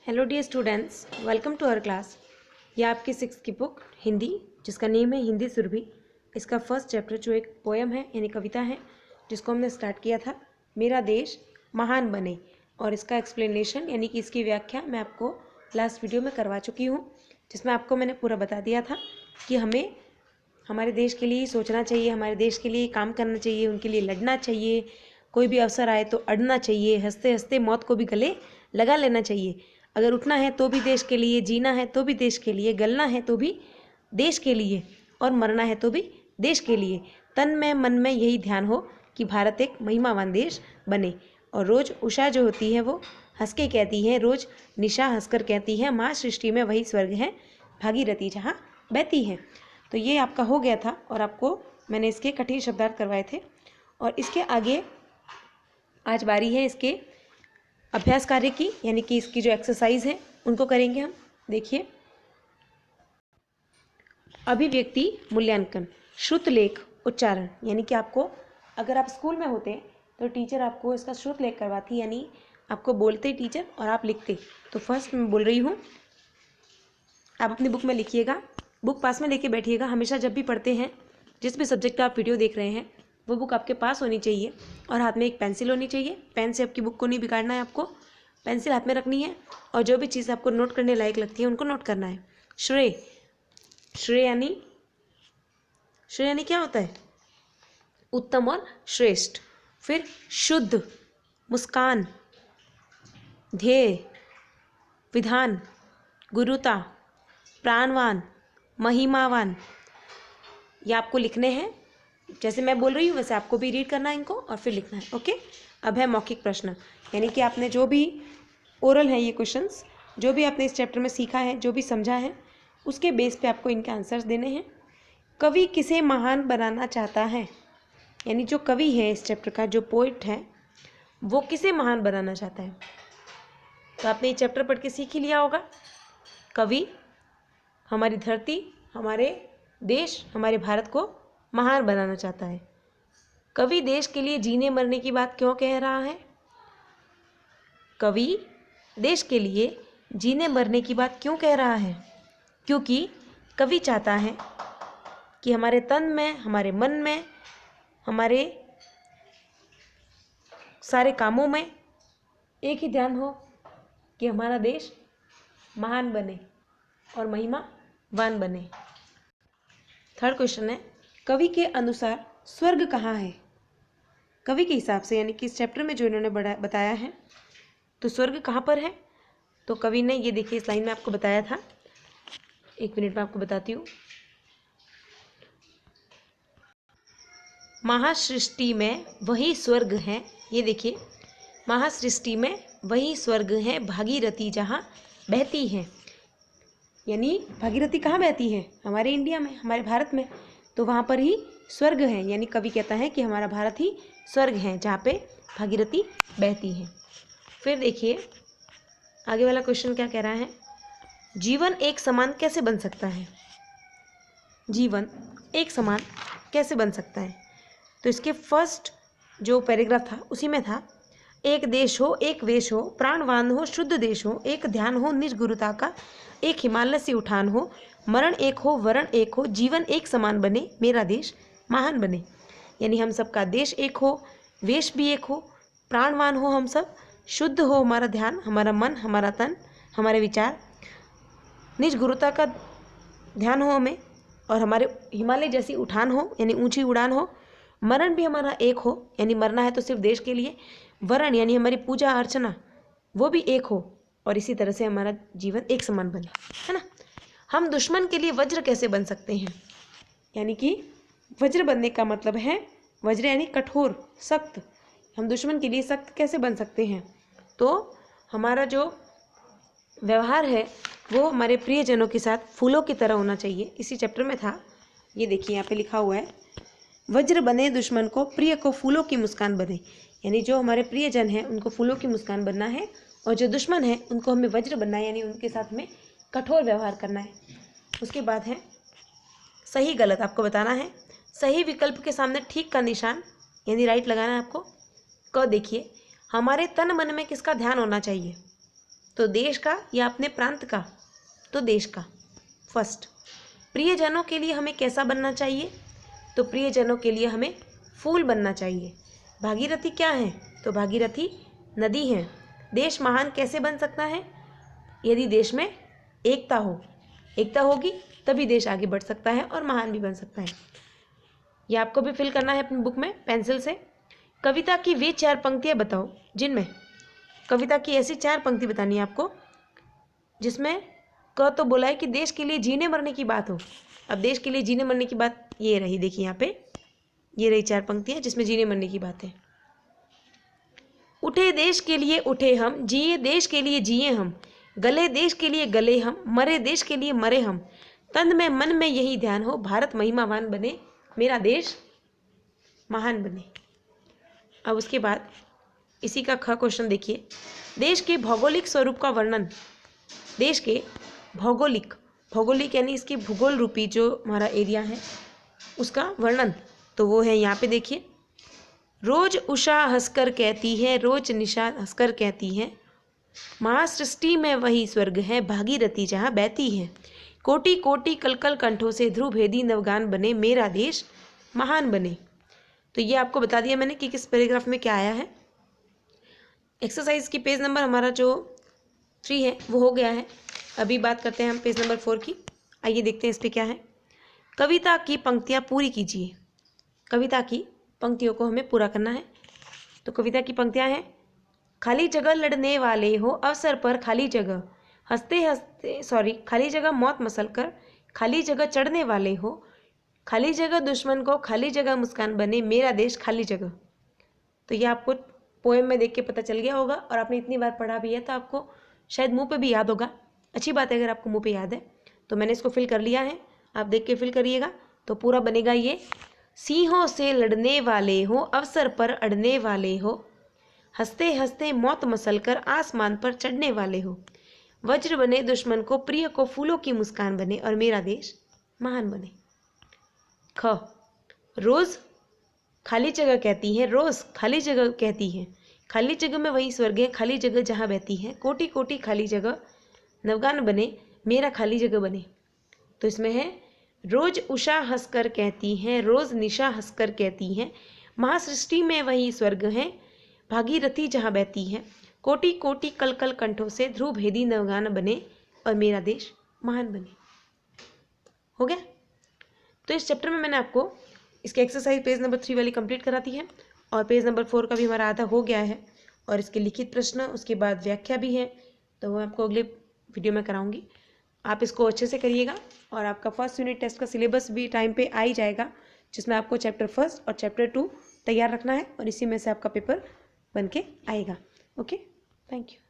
Hello dear students, welcome to our class. ये आपकी 6th की बुक हिंदी, जिसका नेम है हिंदी सुरभि। इसका फर्स्ट चैप्टर जो एक पोएम है यानी कविता है, जिसको हमने स्टार्ट किया था, मेरा देश महान बने, और इसका एक्सप्लेनेशन यानी कि इसकी व्याख्या मैं आपको लास्ट वीडियो में करवा चुकी हूँ, जिसमें आपको मैंने पूरा बता दिया था कि हमें हमारे देश के लिए सोचना चाहिए, हमारे देश के लिए काम करना चाहिए, उनके लिए लड़ना चाहिए, कोई भी अवसर आए तो अड़ना चाहिए, हंसते हंसते मौत को भी गले लगा लेना चाहिए। अगर उठना है तो भी देश के लिए, जीना है तो भी देश के लिए, गलना है तो भी देश के लिए, और मरना है तो भी देश के लिए। तन में मन में यही ध्यान हो कि भारत एक महिमावान देश बने। और रोज़ उषा जो होती है वो हंस के कहती है, रोज़ निशा हंसकर कहती है, माँ सृष्टि में वही स्वर्ग है, भागीरथी जहाँ बहती है। तो ये आपका हो गया था, और आपको मैंने इसके कठिन शब्दार्थ करवाए थे। और इसके आगे आज बारी है इसके अभ्यास कार्य की, यानी कि इसकी जो एक्सरसाइज है उनको करेंगे हम। देखिए, अभिव्यक्ति मूल्यांकन, श्रुत लेख उच्चारण, यानी कि आपको अगर आप स्कूल में होते तो टीचर आपको इसका श्रुत लेख करवाती, यानी आपको बोलते टीचर और आप लिखते। तो फर्स्ट मैं बोल रही हूँ, आप अपनी बुक में लिखिएगा, बुक पास में लेके बैठिएगा। हमेशा जब भी पढ़ते हैं, जिस भी सब्जेक्ट का आप वीडियो देख रहे हैं, वो बुक आपके पास होनी चाहिए, और हाथ में एक पेंसिल होनी चाहिए। पेन से आपकी बुक को नहीं बिगाड़ना है, आपको पेंसिल हाथ में रखनी है, और जो भी चीज़ आपको नोट करने लायक लगती है उनको नोट करना है। श्रेय, श्रेय यानी क्या होता है? उत्तम और श्रेष्ठ। फिर शुद्ध, मुस्कान, ध्येय, विधान, गुरुता, प्राणवान, महिमावान। ये आपको लिखने हैं, जैसे मैं बोल रही हूँ वैसे आपको भी रीड करना है इनको और फिर लिखना है। ओके, अब है मौखिक प्रश्न, यानी कि आपने जो भी ओरल है, ये क्वेश्चंस जो भी आपने इस चैप्टर में सीखा है, जो भी समझा है, उसके बेस पे आपको इनके आंसर्स देने हैं। कवि किसे महान बनाना चाहता है, यानी जो कवि है इस चैप्टर का, जो पोइट है, वो किसे महान बनाना चाहता है। तो आपने ये चैप्टर पढ़ के सीख ही लिया होगा। कवि हमारी धरती, हमारे देश, हमारे भारत को महान बनाना चाहता है। कवि देश के लिए जीने मरने की बात क्यों कह रहा है? कवि देश के लिए जीने मरने की बात क्यों कह रहा है? क्योंकि कवि चाहता है कि हमारे तन में, हमारे मन में, हमारे सारे कामों में एक ही ध्यान हो कि हमारा देश महान बने और महिमावान बने। थर्ड क्वेश्चन है, कवि के अनुसार स्वर्ग कहाँ है? कवि के हिसाब से, यानी कि इस चैप्टर में जो इन्होंने बताया है, तो स्वर्ग कहाँ पर है? तो कवि ने, ये देखिए इस लाइन में आपको बताया था, एक मिनट में आपको बताती हूँ। महासृष्टि में वही स्वर्ग है, ये देखिए, महासृष्टि में वही स्वर्ग है, भागीरथी जहाँ बहती है। यानी भागीरथी कहाँ बहती है? हमारे इंडिया में, हमारे भारत में, तो वहाँ पर ही स्वर्ग है। यानी कवि कहता है कि हमारा भारत ही स्वर्ग है, जहाँ पे भागीरथी बहती है। फिर देखिए आगे वाला क्वेश्चन क्या कह रहा है, जीवन एक समान कैसे बन सकता है? जीवन एक समान कैसे बन सकता है? तो इसके फर्स्ट जो पैराग्राफ था उसी में था, एक देश हो, एक वेश हो, प्राणवान हो, शुद्ध देश हो, एक ध्यान हो निज गुरुता का, एक हिमालय से उठान हो, मरण एक हो, वरण एक हो, जीवन एक समान बने, मेरा देश महान बने। यानी हम सबका देश एक हो, वेश भी एक हो, प्राणवान हो हम सब, शुद्ध हो हमारा ध्यान, हमारा मन, हमारा तन, हमारे विचार, निज गुरुता का ध्यान हो हमें, और हमारे हिमालय जैसी उठान हो, यानी ऊंची उड़ान हो, मरण भी हमारा एक हो, यानी मरना है तो सिर्फ देश के लिए, वरण यानी हमारी पूजा अर्चना वो भी एक हो, और इसी तरह से हमारा जीवन एक समान बने, है ना। हम दुश्मन के लिए वज्र कैसे बन सकते हैं? यानी कि वज्र बनने का मतलब है, वज्र यानी कठोर, सख्त। हम दुश्मन के लिए सख्त कैसे बन सकते हैं? तो हमारा जो व्यवहार है वो हमारे प्रियजनों के साथ फूलों की तरह होना चाहिए। इसी चैप्टर में था, ये देखिए यहाँ पे लिखा हुआ है, वज्र बने दुश्मन को, प्रिय को फूलों की मुस्कान बने। यानी जो हमारे प्रियजन हैं उनको फूलों की मुस्कान बनना है, और जो दुश्मन है उनको हमें वज्र बनना है, यानी उनके साथ में कठोर व्यवहार करना है। उसके बाद है सही गलत, आपको बताना है। सही विकल्प के सामने ठीक का निशान, यानी राइट लगाना है आपको। क देखिए, हमारे तन मन में किसका ध्यान होना चाहिए? तो देश का या अपने प्रांत का? तो देश का। फर्स्ट, प्रियजनों के लिए हमें कैसा बनना चाहिए? तो प्रियजनों के लिए हमें फूल बनना चाहिए। भागीरथी क्या है? तो भागीरथी नदी है। देश महान कैसे बन सकता है? यदि देश में एकता हो, एकता होगी तभी देश आगे बढ़ सकता है और महान भी बन सकता है। ये आपको भी फिल करना है अपनी बुक में पेंसिल से। कविता की वे 4 पंक्तियाँ बताओ जिनमें, कविता की ऐसी 4 पंक्ति बतानी है आपको जिसमें क तो बोला है कि देश के लिए जीने मरने की बात हो। अब देश के लिए जीने मरने की बात ये रही, देखिए यहाँ पे ये रही 4 पंक्तियाँ जिसमें जीने मरने की बात है। उठे देश के लिए उठे हम, जिए देश के लिए जिए हम, गले देश के लिए गले हम, मरे देश के लिए मरे हम, तन में मन में यही ध्यान हो, भारत महिमावान बने, मेरा देश महान बने। अब उसके बाद इसी का ख क्वेश्चन देखिए, देश के भौगोलिक स्वरूप का वर्णन। देश के भौगोलिक, भौगोलिक यानी इसकी भूगोल रूपी जो हमारा एरिया है उसका वर्णन, तो वो है यहाँ पे देखिए, रोज उषा हंसकर कहती है, रोज निशा हंसकर कहती है, महासृष्टि में वही स्वर्ग है, भागीरथी जहाँ बहती है, कोटि कोटि कलकल कंठों से ध्रुव भेदी नवगान बने, मेरा देश महान बने। तो ये आपको बता दिया मैंने कि किस पैराग्राफ में क्या आया है। एक्सरसाइज की पेज नंबर हमारा जो 3 है वो हो गया है। अभी बात करते हैं हम पेज नंबर 4 की। आइए देखते हैं इस पे क्या है। कविता की पंक्तियाँ पूरी कीजिए। कविता की पंक्तियों को हमें पूरा करना है। तो कविता की पंक्तियाँ हैं, खाली जगह लड़ने वाले हो, अवसर पर खाली जगह, हंसते हंसते खाली जगह मौत मसल कर, खाली जगह चढ़ने वाले हो, खाली जगह दुश्मन को, खाली जगह मुस्कान बने, मेरा देश खाली जगह। तो ये आपको पोएम में देख के पता चल गया होगा और आपने इतनी बार पढ़ा भी है तो आपको शायद मुंह पे भी याद होगा। अच्छी बात है अगर आपको मुंह पे याद है। तो मैंने इसको फिल कर लिया है, आप देख के फिल करिएगा तो पूरा बनेगा ये। सिंहों से लड़ने वाले हो, अवसर पर अड़ने वाले हो, हंसते हंसते मौत मसल कर आसमान पर चढ़ने वाले हो, वज्र बने दुश्मन को, प्रिय को फूलों की मुस्कान बने, और मेरा देश महान बने। ख, रोज खाली जगह कहती है, रोज खाली जगह कहती है, खाली जगह में वही स्वर्ग है, खाली जगह जहाँ बहती है, कोटि कोटि खाली जगह नवगान बने, मेरा खाली जगह बने। तो इसमें है, रोज उषा हंसकर कहती है, रोज निशा हंसकर कहती है, महासृष्टि में वही स्वर्ग है, भागीरथी जहाँ बहती है, कोटि कोटि कलकल कंठों से ध्रुव भेदी नवगान बने, और मेरा देश महान बने। हो गया। तो इस चैप्टर में मैंने आपको इसके एक्सरसाइज पेज नंबर 3 वाली कंप्लीट कराती है और पेज नंबर 4 का भी हमारा आधा हो गया है, और इसके लिखित प्रश्न, उसके बाद व्याख्या भी है, तो वो आपको अगले वीडियो में कराऊंगी। आप इसको अच्छे से करिएगा और आपका फर्स्ट यूनिट टेस्ट का सिलेबस भी टाइम पे आ ही जाएगा, जिसमें आपको चैप्टर 1 और चैप्टर 2 तैयार रखना है और इसी में से आपका पेपर बन के आएगा। Okay, thank you.